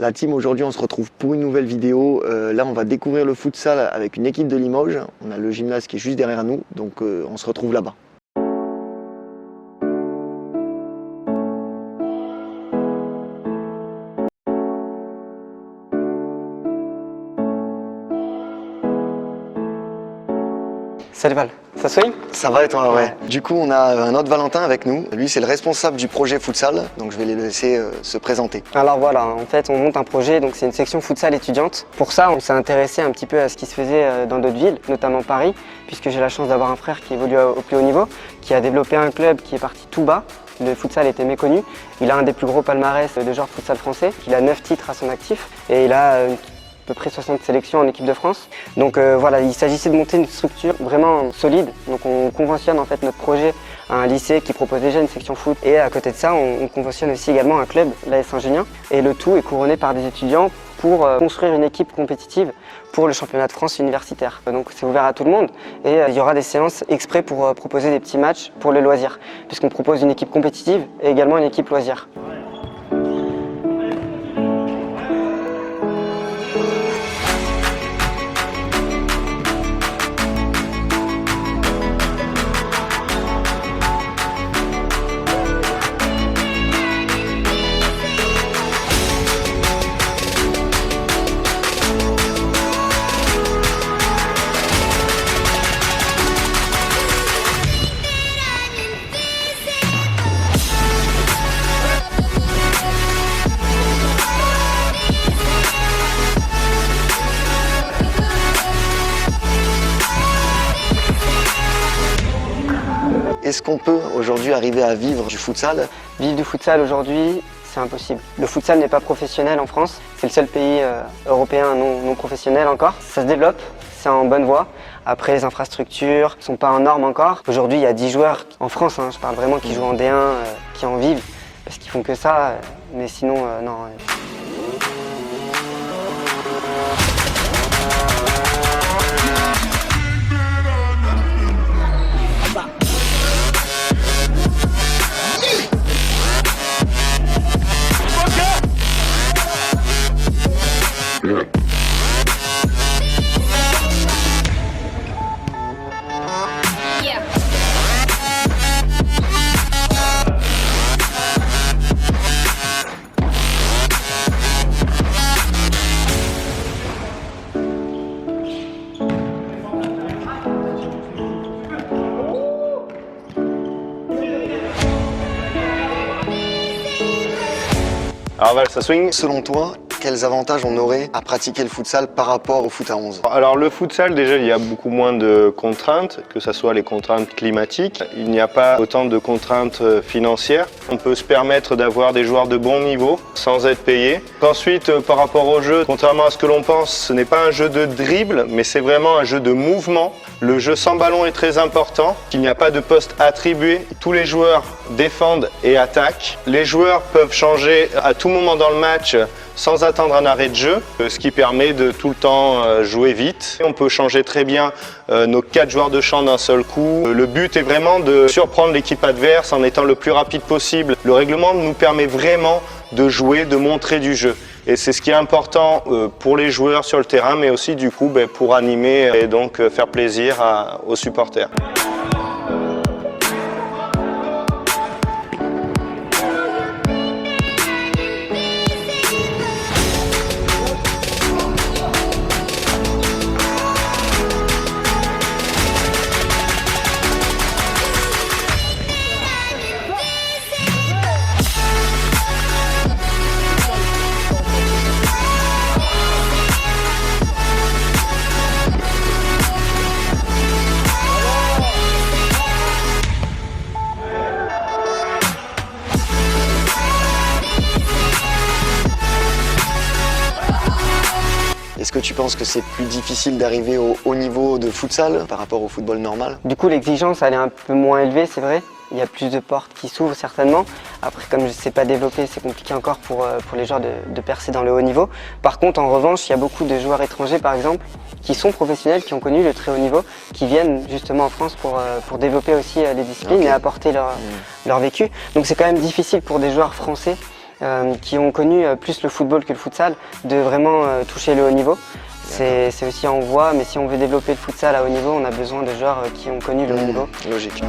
La team, aujourd'hui, on se retrouve pour une nouvelle vidéo. Là, on va découvrir le futsal avec une équipe de Limoges. On a le gymnase qui est juste derrière nous, donc on se retrouve là-bas. Salut Val, ça swing? Ça va et toi? Ouais. Du coup, on a un autre Valentin avec nous. Lui, c'est le responsable du projet futsal, donc je vais les laisser se présenter. Alors voilà, en fait, on monte un projet, donc c'est une section futsal étudiante. Pour ça, on s'est intéressé un petit peu à ce qui se faisait dans d'autres villes, notamment Paris, puisque j'ai la chance d'avoir un frère qui évolue au plus haut niveau, qui a développé un club qui est parti tout bas. Le futsal était méconnu. Il a un des plus gros palmarès de joueurs futsal français. Il a 9 titres à son actif et il a à peu près 60 sélections en équipe de France. Donc voilà, il s'agissait de monter une structure vraiment solide. Donc on conventionne en fait notre projet à un lycée qui propose déjà une section foot. Et à côté de ça, on conventionne aussi également un club, l'AS Saint-Junien. Et le tout est couronné par des étudiants pour construire une équipe compétitive pour le championnat de France universitaire. Donc c'est ouvert à tout le monde et il y aura des séances exprès pour proposer des petits matchs pour le loisir, puisqu'on propose une équipe compétitive et également une équipe loisir. Est-ce qu'on peut aujourd'hui arriver à vivre du futsal? Vivre du futsal aujourd'hui, c'est impossible. Le futsal n'est pas professionnel en France. C'est le seul pays européen non professionnel encore. Ça se développe, c'est en bonne voie. Après, les infrastructures ne sont pas en normes encore. Aujourd'hui, il y a 10 joueurs en France, je parle vraiment, qui jouent en D1, qui en vivent, parce qu'ils font que ça. Mais sinon, non. Alors Val, ça swing? Selon toi, quels avantages on aurait à pratiquer le futsal par rapport au foot à 11? Alors le futsal, déjà, il y a beaucoup moins de contraintes, que ce soit les contraintes climatiques. Il n'y a pas autant de contraintes financières. On peut se permettre d'avoir des joueurs de bon niveau sans être payé. Ensuite, par rapport au jeu, contrairement à ce que l'on pense, ce n'est pas un jeu de dribble, mais c'est vraiment un jeu de mouvement. Le jeu sans ballon est très important. Il n'y a pas de poste attribué. Tous les joueurs défendent et attaquent. Les joueurs peuvent changer à tout moment dans le match sans attendre un arrêt de jeu, ce qui permet de tout le temps jouer vite. On peut changer très bien nos 4 joueurs de champ d'un seul coup. Le but est vraiment de surprendre l'équipe adverse en étant le plus rapide possible. Le règlement nous permet vraiment de jouer, de montrer du jeu. Et c'est ce qui est important pour les joueurs sur le terrain, mais aussi du coup pour animer et donc faire plaisir aux supporters. Est-ce que tu penses que c'est plus difficile d'arriver au haut niveau de futsal par rapport au football normal? Du coup, l'exigence, elle est un peu moins élevée, c'est vrai. Il y a plus de portes qui s'ouvrent certainement. Après, comme je ne sais pas développer, c'est compliqué encore pour les joueurs de percer dans le haut niveau. Par contre, en revanche, il y a beaucoup de joueurs étrangers, par exemple, qui sont professionnels, qui ont connu le très haut niveau, qui viennent justement en France pour développer aussi les disciplines et apporter leur vécu. Donc c'est quand même difficile pour des joueurs français qui ont connu plus le football que le futsal, de vraiment toucher le haut niveau. C'est aussi en voie, mais si on veut développer le futsal à haut niveau, on a besoin de joueurs qui ont connu le haut niveau. Logique.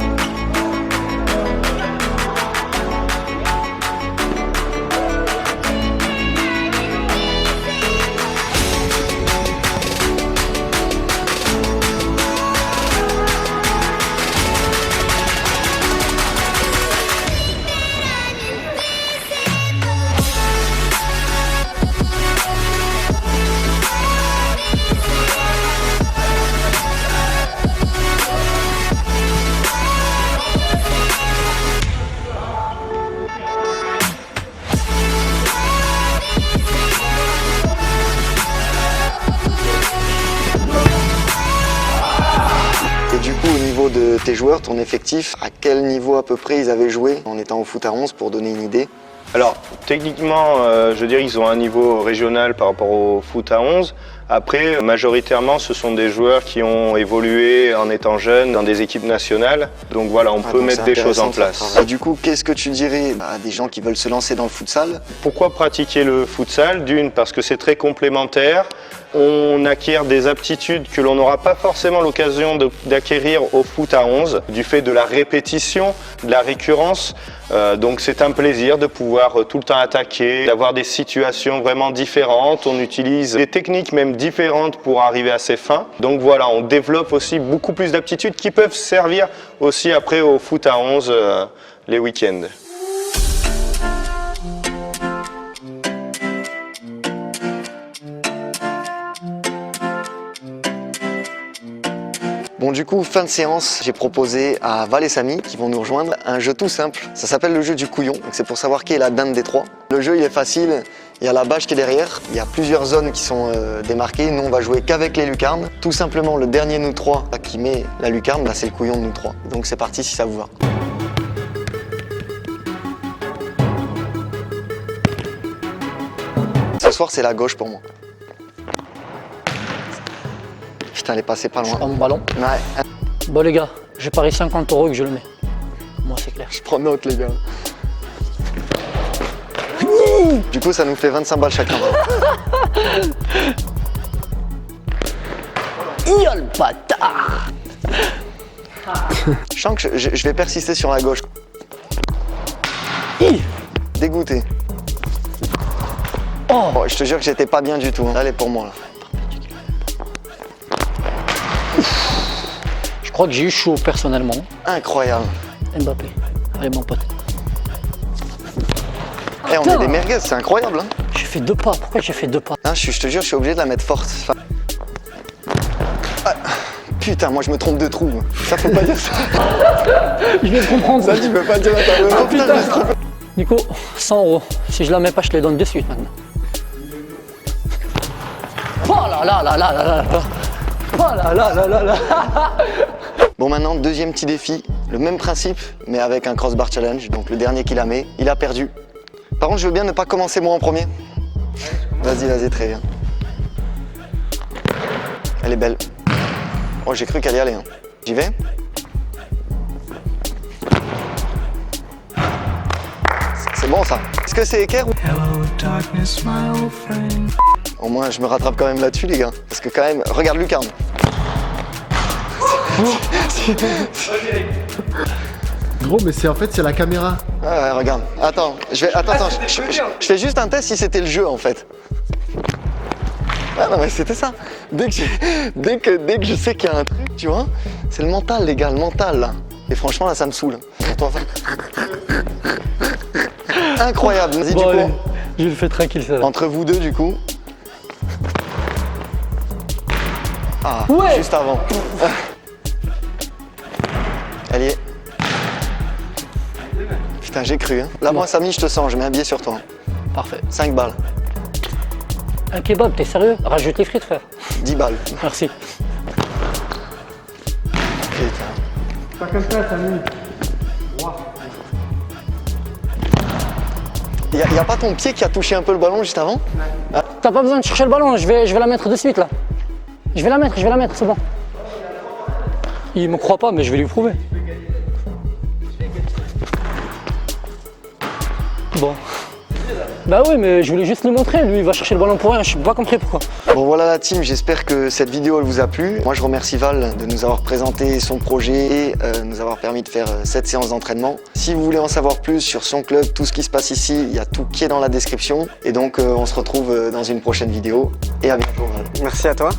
De tes joueurs, ton effectif, à quel niveau à peu près ils avaient joué en étant au foot à 11 pour donner une idée? Alors, techniquement, je veux dire, ils ont un niveau régional par rapport au foot à 11. Après, majoritairement, ce sont des joueurs qui ont évolué en étant jeunes dans des équipes nationales. Donc voilà, on peut mettre des choses en place. Et du coup, qu'est-ce que tu dirais à des gens qui veulent se lancer dans le futsal? Pourquoi pratiquer le futsal? D'une, parce que c'est très complémentaire. On acquiert des aptitudes que l'on n'aura pas forcément l'occasion d'acquérir au foot à 11, du fait de la répétition, de la récurrence. Donc c'est un plaisir de pouvoir tout le temps attaquer, d'avoir des situations vraiment différentes. On utilise des techniques même différentes pour arriver à ses fins. Donc voilà, on développe aussi beaucoup plus d'aptitudes qui peuvent servir aussi après au foot à 11 les week-ends. Bon, du coup, fin de séance, j'ai proposé à Val et Samy, qui vont nous rejoindre, un jeu tout simple. Ça s'appelle le jeu du couillon, donc c'est pour savoir qui est la dinde des trois. Le jeu, il est facile, il y a la bâche qui est derrière, il y a plusieurs zones qui sont démarquées. Nous, on va jouer qu'avec les lucarnes. Tout simplement, le dernier nous trois qui met la lucarne, bah, c'est le couillon de nous trois. Donc c'est parti si ça vous va. Ce soir, c'est la gauche pour moi. Putain, elle est passée pas loin. Je prends mon ballon. Ouais. Bon les gars, j'ai parié 50 € que je le mets. Moi c'est clair. Je prends note les gars. Du coup ça nous fait 25 balles chacun. Yo le bâtard. Je sens que je vais persister sur la gauche. Dégoûté. Oh, je te jure que j'étais pas bien du tout. Hein. Elle est pour moi là. Je crois que j'ai eu chaud personnellement. Incroyable. Mbappé. Allez mon pote. Eh, on est des merguez, c'est incroyable. Hein. J'ai fait 2 pas. Pourquoi j'ai fait 2 pas? Hein, je te jure, je suis obligé de la mettre forte. Enfin... Ah, putain, moi je me trompe de trou. Ça faut pas dire ça. Je viens de comprendre. Ça, tu peux pas dire à ta meuf. Oh, putain, je me suis trompé. Nico, 100 €. Si je la mets pas, je te les donne de suite maintenant. Oh là là là là là là là. Oh là là là là là. Bon, maintenant, deuxième petit défi. Le même principe, mais avec un crossbar challenge. Donc le dernier qui la met, il a perdu. Par contre, je veux bien ne pas commencer moi en premier. Vas-y, vas-y, très bien. Elle est belle. Oh, j'ai cru qu'elle y allait. Hein. J'y vais. C'est bon ça. Est-ce que c'est équerre ou... Au moins, je me rattrape quand même là-dessus, les gars. Parce que quand même, regarde Lucarne. Gros, mais c'est en fait c'est la caméra. Ouais, regarde. Attends, je fais juste un test si c'était le jeu en fait. Ah non mais c'était ça. Dès que je sais qu'il y a un truc, tu vois, c'est le mental les gars, le mental là. Et franchement là ça me saoule. Incroyable. Vas-y Bon, du allez, coup. je le fais tranquille ça. Entre vous deux du coup. Ah, Ouais. juste avant. Elle y est. Putain, j'ai cru. Hein. Là, moi, Samy, je te sens, je mets un billet sur toi. Parfait. 5 balles. Un kebab, t'es sérieux? Rajoute les frites, frère. 10 balles. Merci. Putain. Pas comme ça, Samy. Y a pas ton pied qui a touché un peu le ballon juste avant? T'as pas besoin de chercher le ballon, je vais la mettre de suite là. Je vais la mettre, c'est bon. Il me croit pas, mais je vais lui prouver. Bon. Bah oui, mais je voulais juste lui montrer. Lui, il va chercher le ballon pour rien. Je n'ai pas compris pourquoi. Bon voilà la team, j'espère que cette vidéo elle vous a plu. Moi je remercie Val de nous avoir présenté son projet et nous avoir permis de faire cette séance d'entraînement. Si vous voulez en savoir plus sur son club, tout ce qui se passe ici, il y a tout qui est dans la description. Et donc on se retrouve dans une prochaine vidéo. Et à bientôt Val. Merci à toi.